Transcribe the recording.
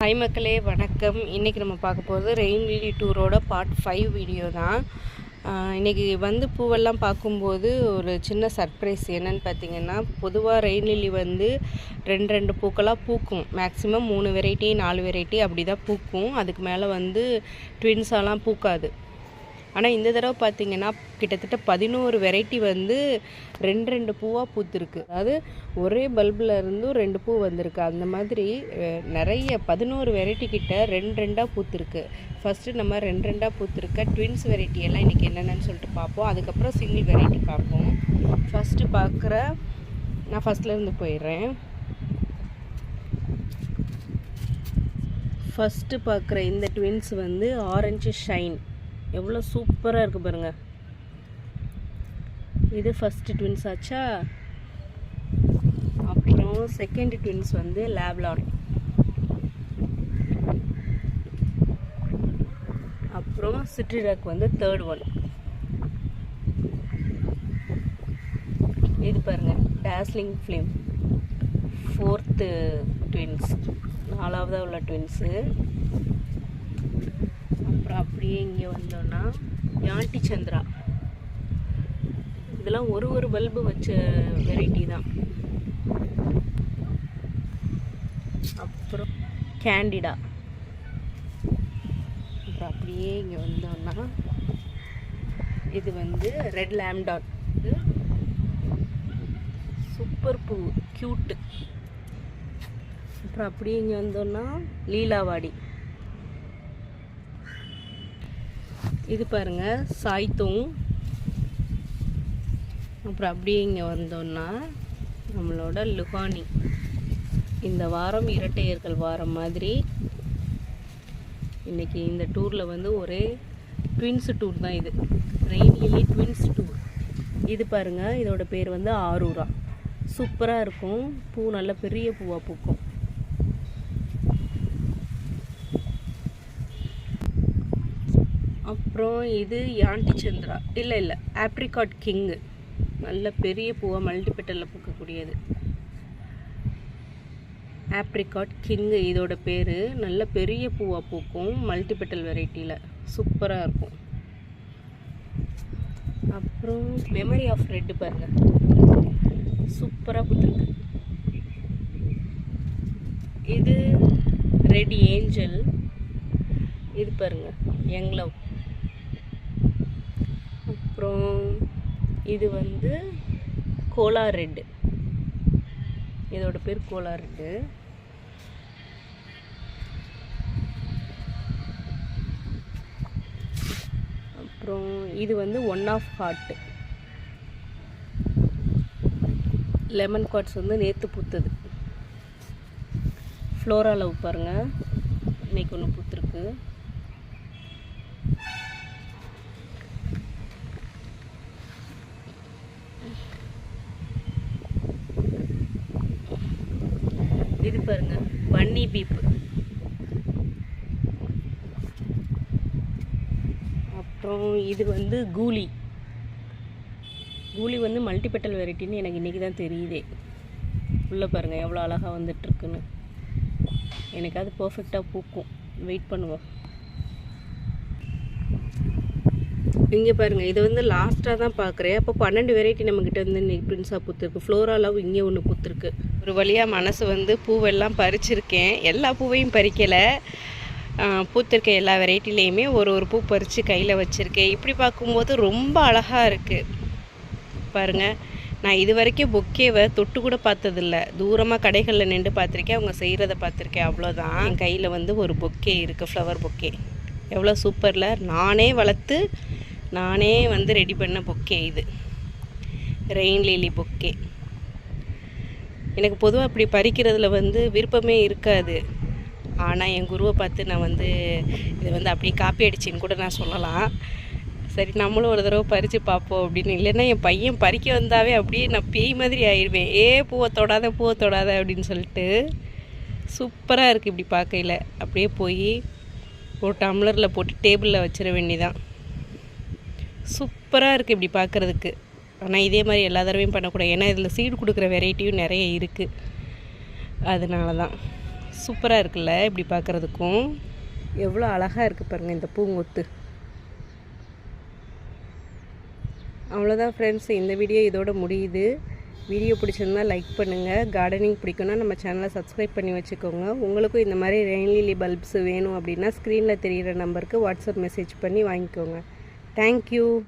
Hi மக்களே, வணக்கம். இன்றைக்கி நம்ம பார்க்க போகிறது ரெயின் லில்லி டூரோட பார்ட் 5 வீடியோ தான். இன்றைக்கி பூவெல்லாம் பார்க்கும்போது ஒரு சின்ன சர்ப்ரைஸ். என்னென்னு பார்த்தீங்கன்னா, பொதுவாக ரெயின் லில்லி ரெண்டு பூக்களாக பூக்கும். மேக்ஸிமம் 3 வெரைட்டி 4 வெரைட்டி அப்படி தான் பூக்கும். அதுக்கு மேலே ட்வின்ஸாலாம் பூக்காது. ஆனால் இந்த தடவை பார்த்திங்கன்னா கிட்டத்தட்ட 11 வெரைட்டி ரெண்டு பூவாக பூத்துருக்கு. அதாவது ஒரே பல்பில் இருந்தும் 2 பூ வந்திருக்கு. அந்த மாதிரி நிறைய 11 வெரைட்டி கிட்ட ரெண்டாக பூத்துருக்கு. ஃபஸ்ட்டு நம்ம ரெண்டாக பூத்துருக்க ட்வின்ஸ் வெரைட்டி எல்லாம் இன்றைக்கி என்னென்னு சொல்லிட்டு பார்ப்போம். அதுக்கப்புறம் சிங்கிள் வெரைட்டி பார்ப்போம். நான் ஃபஸ்ட்லேருந்து போயிடுறேன். ஃபஸ்ட்டு பார்க்குற இந்த ட்வின்ஸ் ஆரஞ்சு ஷைன் எவ்வளோ சூப்பராக இருக்குது பாருங்கள். இது ஃபஸ்ட்டு ட்வின்ஸ் ஆச்சா. அப்புறம் செகண்ட் ட்வின்ஸ் லேவ்லான். அப்புறம் சிட்ரிடாக் தேர்ட் ஒன். இது பாருங்கள், டாஸ்லிங் ஃப்ளேம் ஃபோர்த்து ட்வின்ஸ், 4ஆவதாக உள்ள ட்வின்ஸு. அப்புறம் அப்படியே இங்கே வந்தோன்னா யாண்டி சந்திரா. இதெல்லாம் ஒரு பல்பு வச்ச வெரைட்டி தான். அப்புறம் கேண்டிடா. அப்புறம் அப்படியே இங்கே வந்தோன்னா இது ரெட் லேம்டான். இது சூப்பர் பூ, க்யூட்டு. அப்புறம் அப்படியே இங்கே வந்தோன்னா லீலாவாடி. இது பாருங்கள், சாய்த்தோங். அப்புறம் அப்படியே இங்கே வந்தோன்னா நம்மளோட லுகானி. இந்த வாரம் இரட்டையர்கள் வாரம் மாதிரி இன்றைக்கி இந்த டூரில் ஒரே ட்வின்ஸ் டூர் தான். இது ரெயின் லில்லி ட்வின்ஸ் டூர். இது பாருங்கள், இதோட பேர் ஆரூரா. சூப்பராக இருக்கும். பூ நல்ல பெரிய பூவாக பூக்கும். அப்புறம் இது யாண்டி சந்திரா. இல்லை ஆப்ரிகாட் கிங்கு. நல்ல பெரிய பூவாக மல்டிபெட்டலில் பூக்கக்கூடியது. ஆப்ரிகாட் கிங்கு இதோட பேர். நல்ல பெரிய பூவாக பூக்கும், மல்டிபெட்டல் வெரைட்டியில் சூப்பராக இருக்கும். அப்புறம் மெமரி ஆஃப் ரெட்டு பாருங்கள், சூப்பராக பூத்துருக்கு. இது ரெட் ஏஞ்சல். இது பாருங்கள், யங் லவ். அப்புறம் இது கோலா ரெட்டு. இதோட பேர் கோலா ரெட்டு. அப்புறம் இது ஒன் ஆஃப் ஹார்ட். லெமன் கார்ட்ஸ் நேற்று பூத்தது. ஃப்ளோரா லவ் பாருங்கள், இன்னைக்கு ஒன்று பூத்துருக்கு. இது பாருங்க, பன்னி பீப்பு. அப்புறம் இது கூலி. கூலி மல்டிபெட்டல் வெரைட்டின்னு எனக்கு இன்றைக்கி தான் தெரியுதே. உள்ளே பாருங்கள் எவ்வளோ அழகாக வந்துட்டுருக்குன்னு. எனக்கு அது பர்ஃபெக்டாக பூக்கும். வெயிட் பண்ணுவோம். இங்கே பாருங்கள், இது லாஸ்ட்டாக தான் பார்க்குறேன். அப்போ 12 வெரைட்டி நம்மக்கிட்ட இன்னைக்கு ட்வின்ஸாக பூத்துருக்கு. ஃப்ளோரா லவ் இங்கே ஒன்று பூத்துருக்கு. ஒரு வழியாக மனசு பூவெல்லாம் பறிச்சிருக்கேன். எல்லா பூவையும் பறிக்கலை. பூத்திருக்க எல்லா வெரைட்டிலையுமே ஒரு பூ பறித்து கையில் வச்சுருக்கேன். இப்படி பார்க்கும்போது ரொம்ப அழகாக இருக்குது பாருங்கள். நான் இது வரைக்கும் பொக்கேவை தொட்டு கூட பார்த்ததில்ல. தூரமாக கடைகளில் நின்று பார்த்துருக்கேன், அவங்க செய்கிறத பார்த்துருக்கேன், அவ்வளோதான். என் கையில் ஒரு பொக்கே இருக்குது, ஃப்ளவர் பொக்கே. எவ்வளோ சூப்பரில் நானே வளர்த்து நானே ரெடி பண்ண பொக்கே. இது ரெயின் லில்லி பொக்கே. எனக்கு பொதுவாக அப்படி பறிக்கிறதுல விருப்பமே இருக்காது. ஆனால் என் குருவை பார்த்து நான் இது அப்படியே காப்பி அடிச்சின்னு கூட நான் சொல்லலாம். சரி, நம்மளும் ஒரு தடவை பறித்து பார்ப்போம் அப்படின்னு. இல்லைன்னா என் பையன் பறிக்க வந்தாவே அப்படியே நான் பேய் மாதிரி ஆயிடுவேன். பூவை தொடாத அப்படின்னு சொல்லிட்டு. சூப்பராக இருக்குது இப்படி பார்க்கையில். அப்படியே போய் ஒரு டம்ளரில் போட்டு டேபிளில் வச்சிட வேண்டிதான். சூப்பராக இருக்குது இப்படி பார்க்குறதுக்கு. ஆனால் இதே மாதிரி எல்லா தடவையும் பண்ணக்கூடாது. ஏன்னா இதில் சீடு கொடுக்குற வெரைட்டியும் நிறைய இருக்குது. அதனால தான் சூப்பராக இருக்குல்ல இப்படி பார்க்குறதுக்கும். எவ்வளோ அழகாக இருக்குது பாருங்கள் இந்த பூங்கொத்து. அவ்வளோதான் ஃப்ரெண்ட்ஸ், இந்த வீடியோ இதோட முடியுது. வீடியோ பிடிச்சிருந்தா லைக் பண்ணுங்கள். கார்டனிங் பிடிக்குன்னா நம்ம சேனலை சப்ஸ்கிரைப் பண்ணி வச்சுக்கோங்க. உங்களுக்கும் இந்த மாதிரி ரெயின் லில்லி பல்ப்ஸ் வேணும் அப்படின்னா ஸ்க்ரீனில் தெரிகிற நம்பருக்கு வாட்ஸ்அப் மெசேஜ் பண்ணி வாங்கிக்கோங்க. தேங்க்யூ.